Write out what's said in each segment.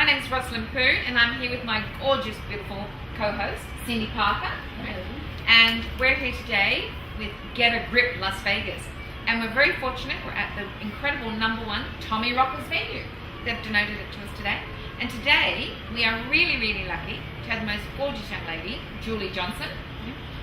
My name is Roselyn, and I'm here with my gorgeous, beautiful co-host, Cindy Parker. And we're here today with Get a Grip Las Vegas. And we're very fortunate, we're at the incredible #1 Tommy Rocker's venue. They've donated it to us today. And today, we are really, really lucky to have the most gorgeous young lady, Julie Johnson.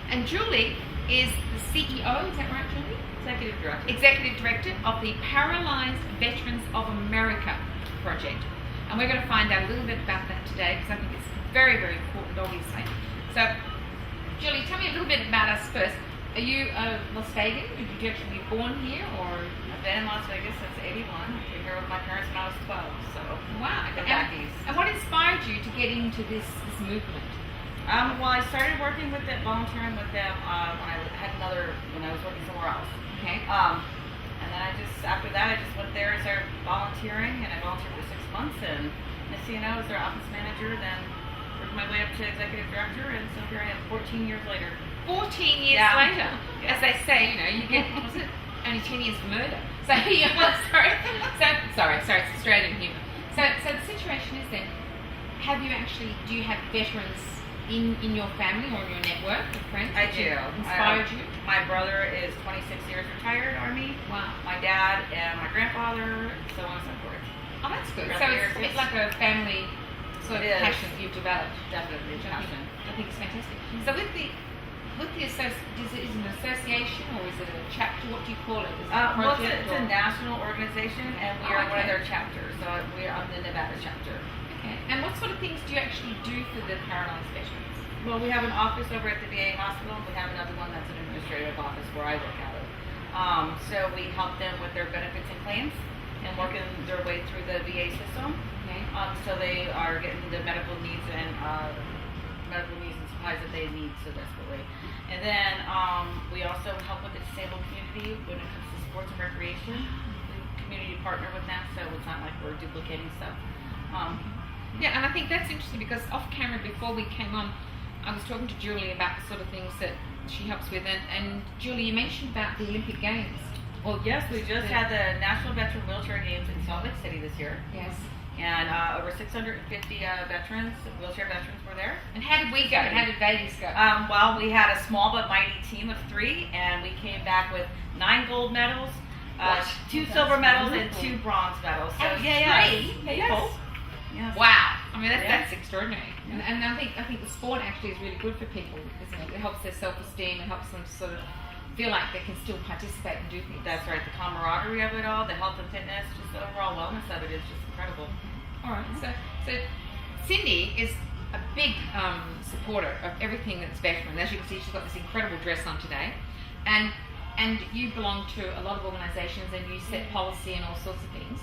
And Julie is the CEO, is that right, Julie? Executive Director of the Paralyzed Veterans of America project. And we're going to find out a little bit about that today because I think it's very, very important, obviously. So, Julie, tell me a little bit about us first. Are you a Las Vegan? Did you actually be born here, or? I've been in Las Vegas since '81. I came here with my parents when I was 12, so wow. Go back east. And what inspired you to get into this movement? Well, I started working with them, volunteering with them when I was working somewhere else. Okay. And then after that, I just went there and started volunteering, and I volunteered for 6 months, and next thing you know, I was their office manager, then worked my way up to executive director, and so here I am 14 years later. 14 years later. Yeah. As they say, you get, was it only 10 years for murder? So, sorry, it's Australian humour. So the situation is then, do you have veterans in your family or in your network of friends? I do. Inspired you? My brother is 26 years retired Army. Wow. My dad and my grandfather, so on and so forth. Oh, that's good. So it's a bit like a family sort of passion that you've developed. Definitely, passion. I think it's fantastic. So is it an association or is it a chapter? What do you call it? Is it a project? It's a national organization, and we are one of their chapters. So we are on the Nevada chapter. Okay. And what sort of things do you actually do for the paralyzed veterans? Well, we have an office over at the VA hospital. We have another one that's an administrative office where I work out of. So we help them with their benefits and claims and working their way through the VA system. Okay. So they are getting the medical needs and supplies that they need so desperately. And then we also help with the disabled community when it comes to sports and recreation. We community partner with them, so it's not like we're duplicating stuff. Yeah, and I think that's interesting because off camera before we came on, I was talking to Julie about the sort of things that she helps with, and Julie, you mentioned about the Olympic Games. Well, yes, we just had the National Veteran Wheelchair Games in Salt Lake City this year. Yes. And over 650 wheelchair veterans were there. And how did we go? How did Vegas go? Well, we had a small but mighty team of 3, and we came back with 9 gold medals, 2 silver medals, and 2 bronze medals. So and 3 people. Yes. Wow. I mean, that's extraordinary. Yeah. And I think the sport actually is really good for people, isn't it? It helps their self-esteem. It helps them to sort of feel like they can still participate and do things. That's right. The camaraderie of it all, the health and fitness, just the overall wellness of it is just incredible. All right. So Cindy is a big supporter of everything that's veteran. As you can see, she's got this incredible dress on today, and you belong to a lot of organisations and you set policy and all sorts of things.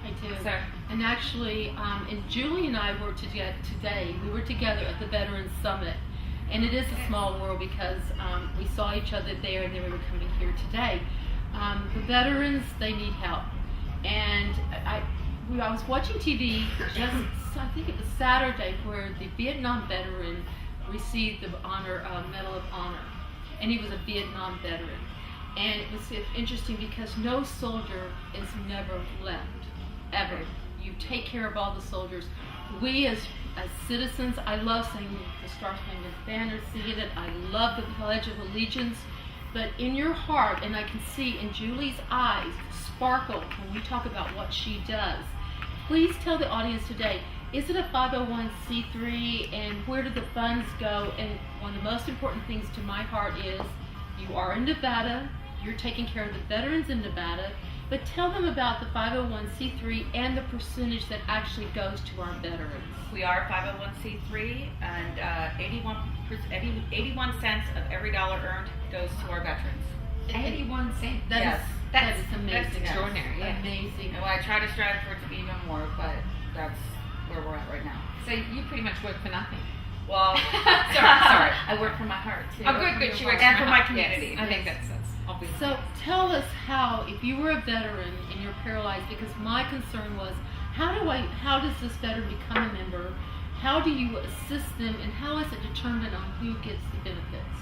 I do. So, and actually, and Julie and I were together today. We were together at the Veterans Summit, and it is a small world because we saw each other there, and then we were coming here today. The veterans, they need help, and I was watching TV I think it was Saturday, where the Vietnam veteran received the Medal of Honor, and he was a Vietnam veteran, and it was interesting because no soldier is never left. Ever. You take care of all the soldiers. We as citizens, I love saying the Star Spangled Banner, singing it. I love the Pledge of Allegiance. But in your heart, and I can see in Julie's eyes, sparkle when we talk about what she does. Please tell the audience today, is it a 501c3 and where do the funds go? And one of the most important things to my heart is you are in Nevada, you're taking care of the veterans in Nevada, but tell them about the 501c3 and the percentage that actually goes to our veterans. We are 501c3, and 81 cents of every dollar earned goes to our veterans. 81 cents. That is amazing. That's extraordinary. Yes. Amazing. And I try to strive for it to be even more, but that's where we're at right now. So you pretty much work for nothing. Well, sorry. I work for my heart too. Oh, good. She works for my community. Yes. I think that's obvious. So tell us how, if you were a veteran and you're paralyzed, because my concern was, how does this veteran become a member? How do you assist them, and how is it determined on who gets the benefits?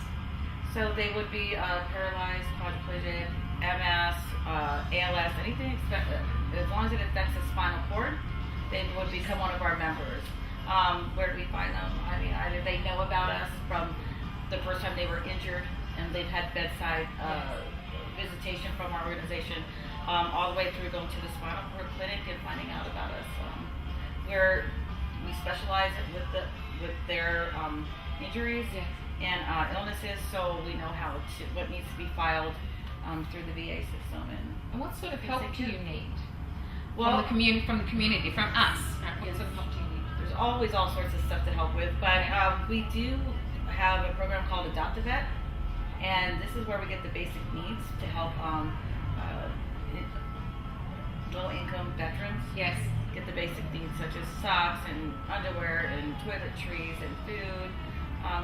So they would be paralyzed, quadriplegic, MS, ALS, anything as long as it affects the spinal cord. they would become one of our members. Where do we find them? I mean, either they know about us from the first time they were injured and they've had bedside visitation from our organization, all the way through going to the spinal cord clinic and finding out about us. We specialize with their injuries and illnesses, so we know what needs to be filed through the VA system. And what sort of help do you need? Well, from the community, from us. What sort of help do you need? there's always all sorts of stuff to help with, but we do have a program called Adopt a Vet, and this is where we get the basic needs to help low-income veterans Yes. get the basic needs such as socks and underwear and toiletries and food.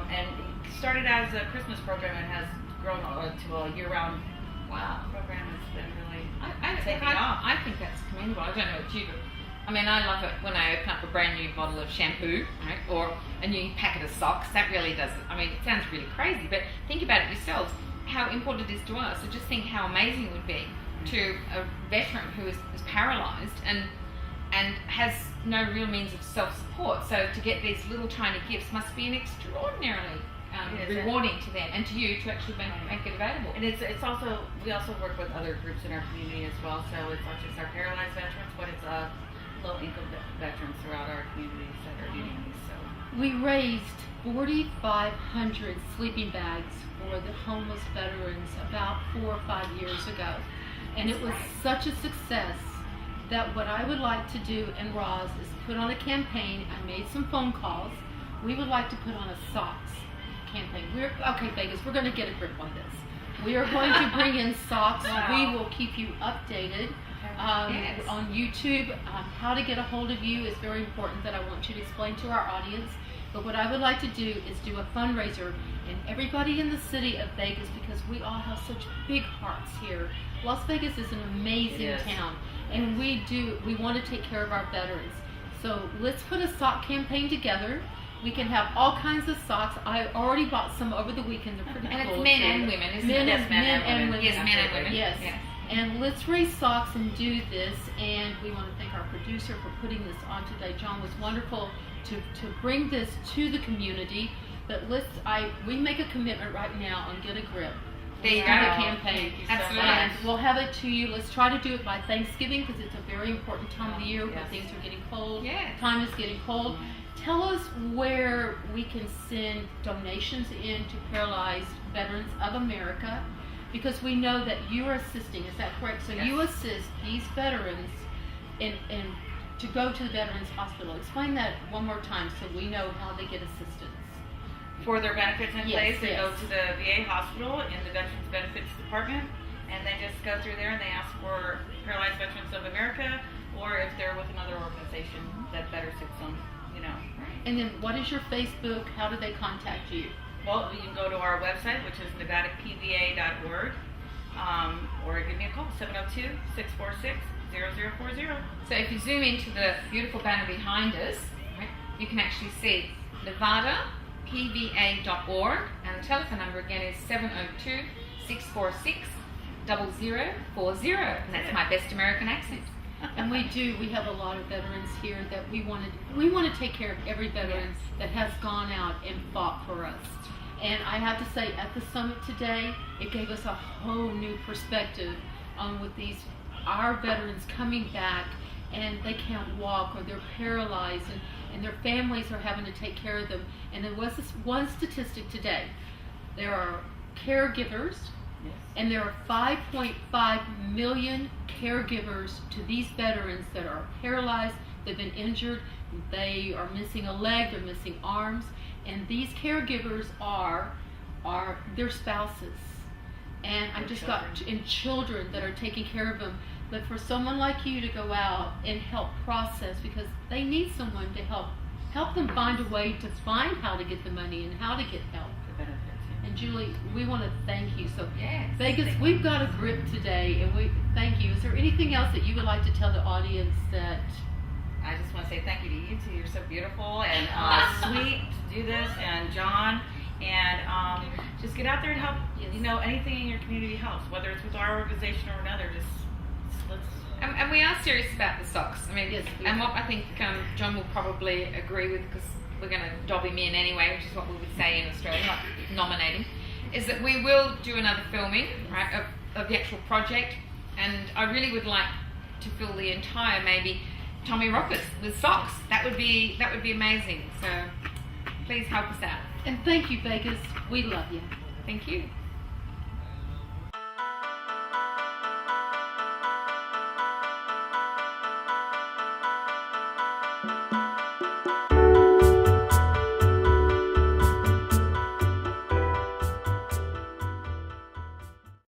And it started as a Christmas program and has grown to a year-round program. It's been really taking off. I think that's commendable. I don't know what you do. I mean, I love it when I open up a brand new bottle of shampoo, right, or a new packet of socks. That really does it. I mean, it sounds really crazy, but think about it yourselves, how important it is to us. So just think how amazing it would be to a veteran who is paralyzed and has no real means of self-support. So to get these little tiny gifts must be an extraordinarily rewarding to them and to you to actually make it available. And it's also, we also work with other groups in our community as well. So it's not just our paralyzed veterans, but it's low-income veterans throughout our communities that are needing these. So We raised 4,500 sleeping bags for the homeless veterans about 4 or 5 years ago. And it was such a success that what I would like to do in Roz is put on a campaign. I made some phone calls. We would like to put on a socks campaign. Okay, Vegas, we're going to get a grip on this. We are going to bring in socks. Wow. We will keep you updated on YouTube. How to get a hold of you is very important that I want you to explain to our audience. But what I would like to do is do a fundraiser, and everybody in the city of Vegas, because we all have such big hearts here. Las Vegas is an amazing town, and we want to take care of our veterans. So let's put a sock campaign together. We can have all kinds of socks. I already bought some over the weekend. They're pretty And cool. it's men and women, isn't it? Yes, men and women. Yes, men and women. Yes. And let's raise socks and do this. And we want to thank our producer for putting this on today. John was wonderful to bring this to the community. But we make a commitment right now on Get a Grip. There you go. Start a campaign. Absolutely. And we'll have it to you. Let's try to do it by Thanksgiving because it's a very important time of the year when things are getting cold. Yes. Time is getting cold. Tell us where we can send donations in to Paralyzed Veterans of America, because we know that you are assisting. Is that correct? So you assist these veterans in to go to the Veterans Hospital. Explain that one more time so we know how they get assistance. for their benefits in place, they go yes. to the VA hospital in the Veterans Benefits Department, and they just go through there and they ask for Paralyzed Veterans of America, or if they're with another organization that better suits them, you know. And then what is your Facebook? How do they contact you? Well, you can go to our website, which is NVPVA.org, or give me a call, 702-646-0040. So if you zoom into the beautiful banner behind us, right, you can actually see NVPVA.org, and the telephone number again is 702-646-0040, and that's my best American accent. And we have a lot of veterans here that we want to take care of every veteran that has gone out and fought for us. And I have to say, at the summit today, it gave us a whole new perspective on with our veterans coming back, and they can't walk or they're paralyzed, and their families are having to take care of them. And there was this one statistic today. There are caregivers, and there are 5.5 million caregivers to these veterans that are paralyzed, they've been injured, they are missing a leg, they're missing arms, and these caregivers are their spouses. And I just got children that are taking care of them. But for someone like you to go out and help process, because they need someone to help them find a way to find how to get the money and how to get help. And Julie, we want to thank you. So Vegas, we've got a grip today, and we thank you. Is there anything else that you would like to tell the audience that? I just want to say thank you to you two. You're so beautiful and sweet to do this, and John, and just get out there and help. You know, anything in your community helps, whether it's with our organization or another. Just And we are serious about the socks. I mean, Yes, we and are. what I think John will probably agree with, because we're going to dob him in anyway, which is what we would say in Australia, not nominate him, is that we will do another filming, right, of the actual project, and I really would like to fill the entire maybe Tommy Rockers with socks. That would be amazing. So please help us out. And thank you, Vegas. We love you. Thank you.